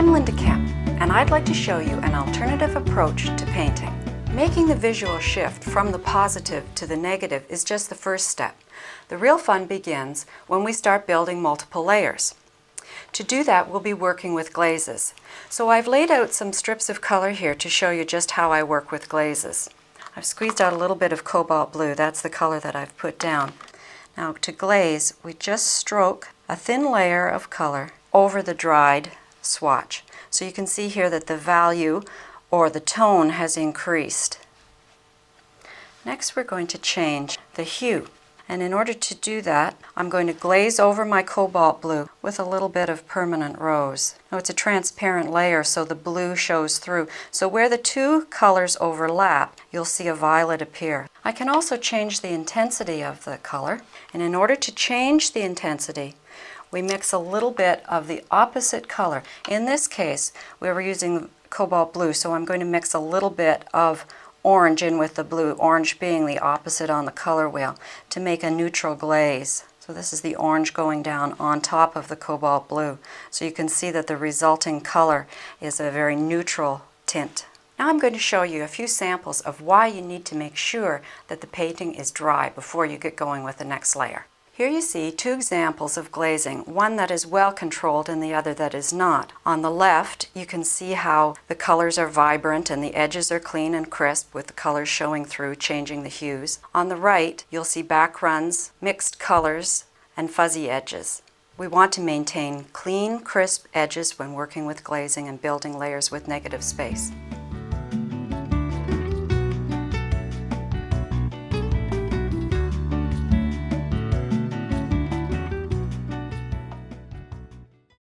I'm Linda Kemp, and I'd like to show you an alternative approach to painting. Making the visual shift from the positive to the negative is just the first step. The real fun begins when we start building multiple layers. To do that, we'll be working with glazes. So I've laid out some strips of color here to show you just how I work with glazes. I've squeezed out a little bit of cobalt blue. That's the color that I've put down. Now to glaze, we just stroke a thin layer of color over the dried swatch. So you can see here that the value or the tone has increased. Next we're going to change the hue. And in order to do that, I'm going to glaze over my cobalt blue with a little bit of permanent rose. Now it's a transparent layer, so the blue shows through. So where the two colors overlap, you'll see a violet appear. I can also change the intensity of the color. And in order to change the intensity, we mix a little bit of the opposite color. In this case, we were using cobalt blue, so I'm going to mix a little bit of orange in with the blue, orange being the opposite on the color wheel, to make a neutral glaze. So this is the orange going down on top of the cobalt blue. So you can see that the resulting color is a very neutral tint. Now I'm going to show you a few samples of why you need to make sure that the painting is dry before you get going with the next layer. Here you see two examples of glazing, one that is well controlled and the other that is not. On the left, you can see how the colors are vibrant and the edges are clean and crisp with the colors showing through, changing the hues. On the right, you'll see backgrounds, mixed colors, and fuzzy edges. We want to maintain clean, crisp edges when working with glazing and building layers with negative space.